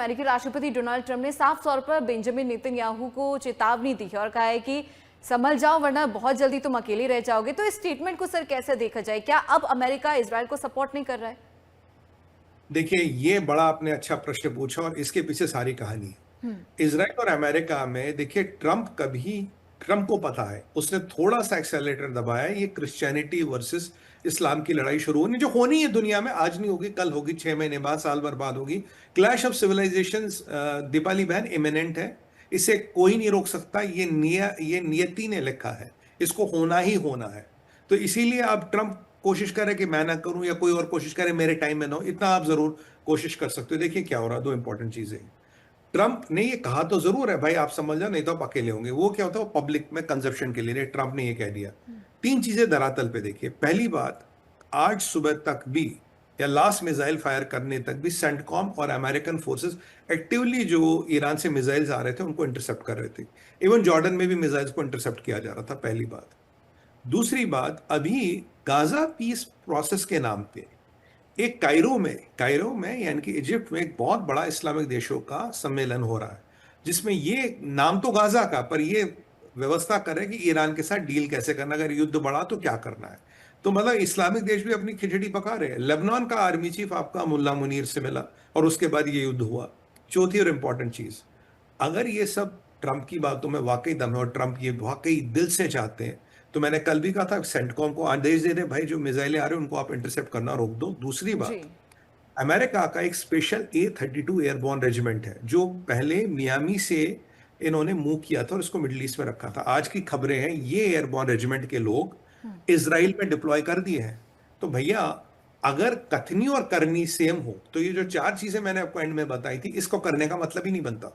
अमेरिकी राष्ट्रपति Donald Trump ने साफ तौर पर बेंजामिन नेतन्याहू को चेतावनी दी है और कहा है कि संभल जाओ वरना बहुत जल्दी तुम अकेले रह जाओगे। तो इस स्टेटमेंट को सर कैसे देखा जाए? क्या अब अमेरिका इजरायल को सपोर्ट नहीं कर रहा है? देखिए, ये बड़ा आपने अच्छा प्रश्न पूछा और इसके पीछे सारी कहानी है। इजराइल और अमेरिका में देखिए, ट्रंप को पता है, उसने थोड़ा सा एक्सेलरेटर दबाया है। ये क्रिश्चियनिटी वर्सेस इस्लाम की लड़ाई शुरू होनी, जो होनी है दुनिया में, आज नहीं होगी, कल होगी, 6 महीने बाद, साल भर बाद होगी। क्लैश ऑफ सिविलाइजेशंस, दीपाली बहन, इमिनेंट है। इसे कोई नहीं रोक सकता। ये नियति ने लिखा है, इसको होना ही होना है। तो इसीलिए अब ट्रंप कोशिश करे कि मैं ना करूं या कोई और कोशिश करे मेरे टाइम में ना हो, इतना आप जरूर कोशिश कर सकते हो। देखिए क्या हो रहा है, दो इंपॉर्टेंट चीजें। ट्रंप ने ये कहा तो जरूर है, भाई आप समझ जाओ नहीं तो आप अकेले होंगे। वो क्या होता है, वो पब्लिक में कंजप्शन के लिए ट्रंप ने ये कह दिया। तीन चीजें धरातल पे देखिए। पहली बात, आज सुबह तक भी या लास्ट मिसाइल फायर करने तक भी सेंटकॉम और अमेरिकन फोर्सेस एक्टिवली जो ईरान से मिसाइल्स आ रहे थे उनको इंटरसेप्ट कर रहे थे। इवन जॉर्डन में भी मिसाइल्स को इंटरसेप्ट किया जा रहा था। पहली बात। दूसरी बात, अभी गाजा पीस प्रोसेस के नाम पे एक कायरो में यानी कि इजिप्ट में एक बहुत बड़ा इस्लामिक देशों का सम्मेलन हो रहा है, जिसमें ये नाम तो गाजा का, पर ये व्यवस्था करे कि ईरान के साथ डील कैसे करना, अगर युद्ध बढ़ा तो क्या करना है। तो मतलब इस्लामिक देश भी अपनी खिचड़ी पका रहे हैं। लेबनान का आर्मी चीफ आपका मुल्ला मुनीर से मिला और उसके बाद ये युद्ध हुआ। चौथी और इंपॉर्टेंट चीज, अगर ये सब ट्रंप की बातों में वाकई दम है और ट्रंप ये वाकई दिल से चाहते हैं, तो मैंने कल भी कहा था सेंटकॉम को आदेश दे दे, भाई जो मिसाइलें आ रहे हैं उनको आप इंटरसेप्ट करना रोक दो। दूसरी जी। बात, अमेरिका का एक स्पेशल A-32 एयरबॉर्न रेजिमेंट है, जो पहले मियामी से इन्होंने मूव किया था और इसको मिडिल ईस्ट में रखा था। आज की खबरें हैं ये एयरबॉर्न रेजिमेंट के लोग इसराइल में डिप्लॉय कर दिए हैं। तो भैया, अगर कथनी और करनी सेम हो तो ये जो चार चीजें मैंने आपको एंड में बताई थी, इसको करने का मतलब ही नहीं बनता।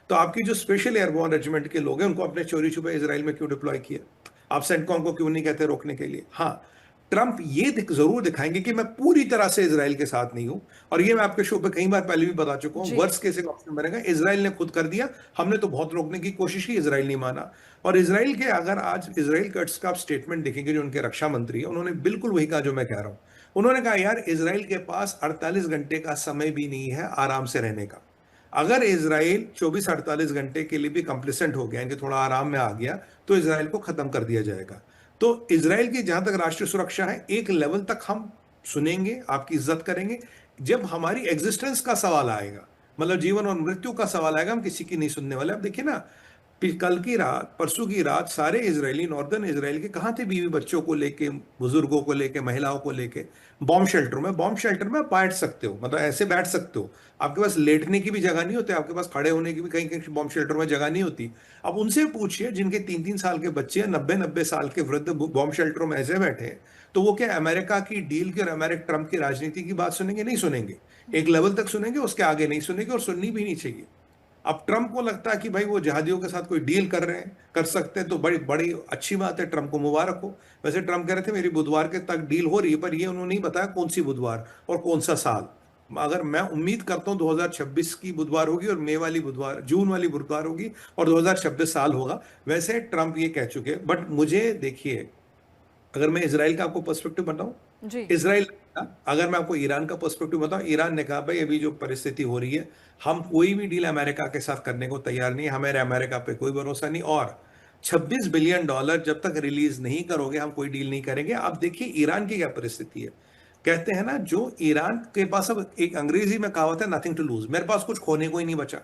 तो आपकी जो स्पेशल एयरबॉर्न रेजिमेंट के लोग हैं उनको अपने चोरी छुपे इसराइल में क्यों डिप्लॉय किया? आप सेंटकॉम को क्यों नहीं कहते रोकने के लिए? हाँ, ट्रंप ये जरूर दिखाएंगे कि मैं पूरी तरह से इसराइल के साथ नहीं हूं। और ये मैं आपके शो पे कई बार पहले भी बता चुका हूं, जी। वर्स्ट केस एक ऑप्शन बनेगा, इसराइल ने खुद कर दिया, हमने तो बहुत रोकने की कोशिश की, इसराइल नहीं माना। और इसराइल के, अगर आज इसराइल कट्स का आप स्टेटमेंट देखेंगे, जो उनके रक्षा मंत्री है, उन्होंने बिल्कुल वही कहा जो मैं कह रहा हूं। उन्होंने कहा यार, इसराइल के पास 48 घंटे का समय भी नहीं है आराम से रहने का। अगर इसराइल 24-48 घंटे के लिए भी कंप्लिसेंट हो गया, इनके थोड़ा आराम में आ गया, तो इसराइल को खत्म कर दिया जाएगा। तो इसराइल की जहां तक राष्ट्रीय सुरक्षा है, एक लेवल तक हम सुनेंगे, आपकी इज्जत करेंगे। जब हमारी एग्जिस्टेंस का सवाल आएगा, मतलब जीवन और मृत्यु का सवाल आएगा, हम किसी की नहीं सुनने वाले। अब देखिए ना, कल की रात, परसों की रात, सारे इजरायली, नॉर्दर्न इजराइल के कहाँ थे बीवी बच्चों को लेके, बुजुर्गों को लेके, महिलाओं को लेके? बॉम्ब शेल्टर में बैठ सकते हो, मतलब ऐसे बैठ सकते हो। आपके पास लेटने की भी जगह नहीं होती, आपके पास खड़े होने की भी कहीं कहीं बॉम्ब शेल्टर में जगह नहीं होती। अब उनसे पूछिए जिनके 3-3 साल के बच्चे हैं, 90-90 साल के वृद्ध बॉम्ब शेल्टरों में ऐसे बैठे हैं, तो वो क्या अमेरिका की डील की और अमेरिका ट्रंप की राजनीति की बात सुनेंगे? नहीं सुनेंगे। एक लेवल तक सुनेंगे, उसके आगे नहीं सुनेंगे, और सुननी भी नहीं चाहिए। अब ट्रंप को लगता है कि भाई वो जहादियों के साथ कोई डील कर रहे हैं, कर सकते हैं, तो बड़ी बड़ी अच्छी बात है, ट्रंप को मुबारक हो। वैसे ट्रंप कह रहे थे मेरी बुधवार के तक डील हो रही है, पर ये उन्होंने नहीं बताया कौन सी बुधवार और कौन सा साल। अगर मैं उम्मीद करता हूं 2026 की बुधवार होगी और मई वाली बुधवार, जून वाली बुधवार होगी और 2026 साल होगा। वैसे ट्रंप ये कह चुके हैं। बट मुझे देखिए, अगर मैं इसराइल का आपको पर्सपेक्टिव बताऊं, जी। इसराइल, अगर मैं आपको ईरान का पर्सपेक्टिव बताऊं, ईरान ने कहा भाई अभी जो परिस्थिति हो रही है, हम कोई भी डील अमेरिका के साथ करने को तैयार नहीं है, हमारे अमेरिका पे कोई भरोसा नहीं, और $26 बिलियन जब तक रिलीज नहीं करोगे हम कोई डील नहीं करेंगे। आप देखिए ईरान की क्या परिस्थिति है। कहते हैं ना, जो ईरान के पास, अब एक अंग्रेजी में कहावत है, नथिंग टू लूज, मेरे पास कुछ खोने को ही नहीं बचा।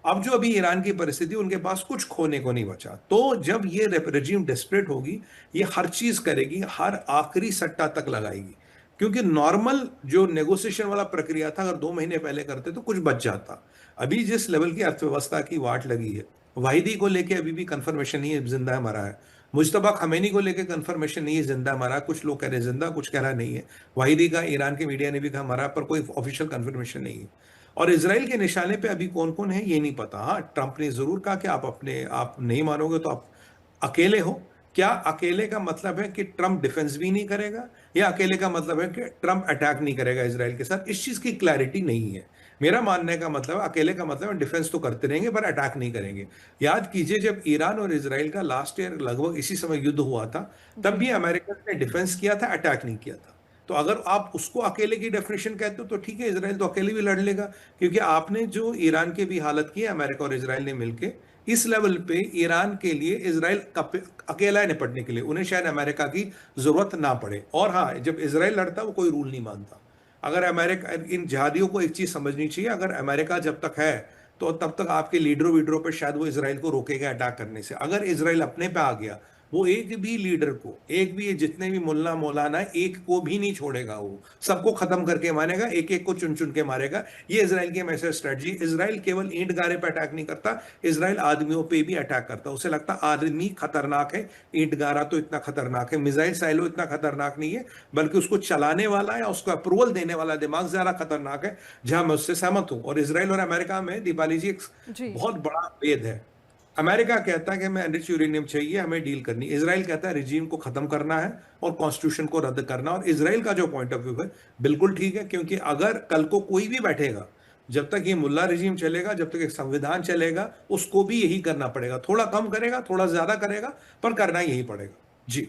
अब जो अभी ईरान की परिस्थिति, उनके पास कुछ खोने को नहीं बचा। तो जब ये रेजिम डेस्परेट होगी, ये हर चीज करेगी, हर आखिरी सट्टा तक लगाएगी। क्योंकि नॉर्मल जो नेगोशिएशन वाला प्रक्रिया था, अगर 2 महीने पहले करते तो कुछ बच जाता। अभी जिस लेवल की अर्थव्यवस्था की वाट लगी है, वाहिदी को लेके अभी भी कंफर्मेशन नहीं है जिंदा है मरा है, मुज्तबा खमेनी को लेके कंफर्मेशन नहीं है जिंदा मरा है, कुछ लोग कह रहे हैं जिंदा, कुछ कह रहा नहीं है। वाहिदी का ईरान के मीडिया ने भी कहा मरा, पर कोई ऑफिशियल कंफर्मेशन नहीं है। और इसराइल के निशाने पे अभी कौन कौन है ये नहीं पता। हाँ, ट्रंप ने जरूर कहा कि आप नहीं मानोगे तो आप अकेले हो। क्या अकेले का मतलब है कि ट्रंप डिफेंस भी नहीं करेगा, या अकेले का मतलब है कि ट्रंप अटैक नहीं करेगा इसराइल के साथ? इस चीज की क्लैरिटी नहीं है। मेरा मानने का मतलब है, अकेले का मतलब है डिफेंस तो करते रहेंगे पर अटैक नहीं करेंगे। याद कीजिए, जब ईरान और इसराइल का लास्ट ईयर लगभग इसी समय युद्ध हुआ था, तब जी। भी अमेरिका ने डिफेंस किया था, अटैक नहीं किया था। तो अगर आप उसको अकेले की डेफिनेशन कहते हो तो ठीक है, इसराइल तो अकेले भी लड़ लेगा, क्योंकि आपने जो ईरान की भी हालत की है अमेरिका और इसराइल ने मिलके, इस लेवल पे ईरान के लिए इसराइल अकेला है निपटने के लिए, उन्हें शायद अमेरिका की जरूरत ना पड़े। और हाँ, जब इसराइल लड़ता है वो कोई रूल नहीं मानता। अगर अमेरिका, इन जिहादियों को एक चीज समझनी चाहिए, अगर अमेरिका जब तक है तो तब तक आपके लीडरों वीडरों पे शायद वो इसराइल को रोकेगा अटैक करने से। अगर इसराइल अपने पे आ गया, वो एक भी लीडर को, एक भी जितने भी मुल्ला मौलाना, एक को भी नहीं छोड़ेगा, वो सबको खत्म करके मारेगा, एक एक को चुन चुन के मारेगा। ये इसराइल की हमेशा स्ट्रेटजी। इसराइल केवल ईंट गारे पे अटैक नहीं करता, इसराइल आदमियों पे भी अटैक करता। उसे लगता आदमी खतरनाक है, ईंट गारा तो इतना खतरनाक है, मिसाइल साइलो इतना खतरनाक नहीं है, बल्कि उसको चलाने वाला या उसको अप्रूवल देने वाला दिमाग ज्यादा खतरनाक है। जहां मैं उससे सहमत हूं। और इसराइल और अमेरिका में, दीपाली जी, एक जी। बहुत बड़ा भेद है। अमेरिका कहता है कि हमें एनरिच यूरेनियम चाहिए, हमें डील करनी। इसराइल कहता है रिजीम को खत्म करना है और कॉन्स्टिट्यूशन को रद्द करना। और इसराइल का जो पॉइंट ऑफ व्यू है बिल्कुल ठीक है, क्योंकि अगर कल को कोई भी बैठेगा, जब तक ये मुल्ला रिजीम चलेगा, जब तक एक संविधान चलेगा, उसको भी यही करना पड़ेगा। थोड़ा कम करेगा, थोड़ा ज्यादा करेगा, पर करना यही पड़ेगा। जी।